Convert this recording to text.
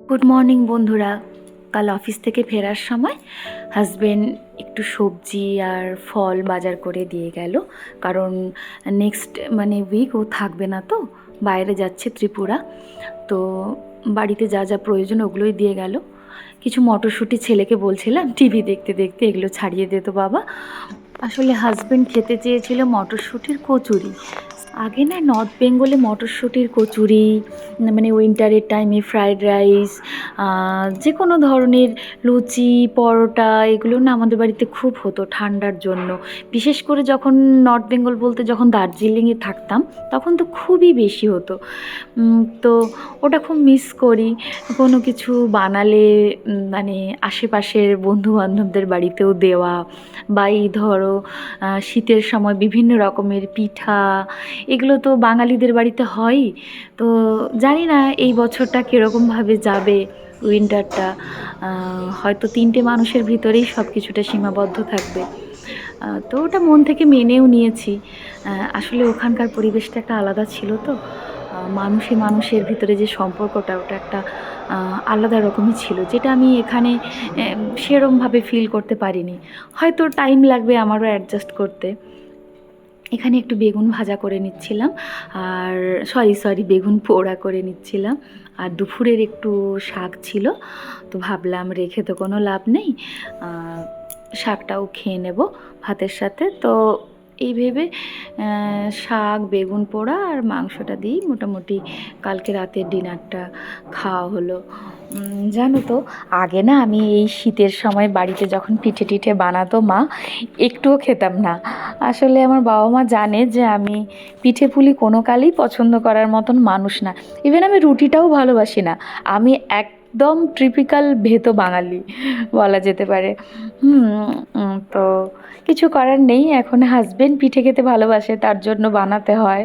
Good morning বন্ধুরা। কাল office থেকে ফেরার সময় হাজবেন্ড একটু সবজি আর ফল বাজার করে দিয়ে গেল, কারণ নেক্সট উইক ও থাকবে না, তো বাইরে যাচ্ছে ত্রিপুরা। তো বাড়িতে যা যা প্রয়োজন ওগুলোই দিয়ে গেল। কিছু মটরশুঁটি ছেলেকে বলছিলাম টিভি দেখতে দেখতে এগুলো ছাড়িয়ে দে তো বাবা। আসলে হাজবেন্ড খেতে চেয়েছিল মটরশুঁটির কচুরি। আগে না নর্থ বেঙ্গলে মটরশুঁটির কচুরি, উইন্টারের টাইমে ফ্রায়েড রাইস, যে কোনো ধরনের লুচি, পরোটা, এগুলো না আমাদের বাড়িতে খুব হতো ঠান্ডার জন্য। বিশেষ করে যখন নর্থ বেঙ্গল বলতে যখন দার্জিলিংয়ে থাকতাম তখন তো খুবই বেশি হতো। তো ওটা খুব মিস করি। কোনো কিছু বানালে আশেপাশের বন্ধুবান্ধবদের বাড়িতেও দেওয়া, বা এই ধরো শীতের সময় বিভিন্ন রকমের পিঠা, এগুলো তো বাঙালিদের বাড়িতে হয়ই। তো জানি না এই বছরটা কীরকমভাবে যাবে, উইন্টারটা। হয়তো 3টে মানুষের ভিতরেই সব কিছুটা সীমাবদ্ধ থাকবে। তো ওটা মন থেকে মেনেও নিয়েছি। আসলে ওখানকার পরিবেশটা একটা আলাদা ছিল, তো মানুষে মানুষের ভিতরে যে সম্পর্কটা, ওটা একটা আলাদা রকমই ছিল, যেটা আমি এখানে সেরমভাবে ফিল করতে পারিনি। হয়তো টাইম লাগবে আমারও অ্যাডজাস্ট করতে। এখানে একটু বেগুন ভাজা করে নিচ্ছিলাম, আর সরি বেগুন পোড়া করে নিচ্ছিলাম। আর দুপুরের একটু শাক ছিল, তো ভাবলাম রেখে তো কোনো লাভ নেই, শাকটাও খেয়ে নেব ভাতের সাথে। তো এই ভেবে শাক, বেগুন পোড়া আর মাংসটা দিয়েই মোটামুটি কালকে রাতের ডিনারটা খাওয়া হলো। জানো তো, আগে না আমি এই শীতের সময় বাড়িতে যখন পিঠে টিঠে বানাতো মা, একটুও খেতাম না। আসলে আমার বাবা মা জানে যে আমি পিঠে পুলি কোনো কালেই পছন্দ করার মতন মানুষ না। ইভেন আমি রুটিটাও ভালোবাসি না। আমি একদম ট্রিপিক্যাল ভেতো বাঙালি বলা যেতে পারে। তো কিছু করার নেই, এখন হাজবেন্ড পিঠে খেতে ভালোবাসে, তার জন্য বানাতে হয়।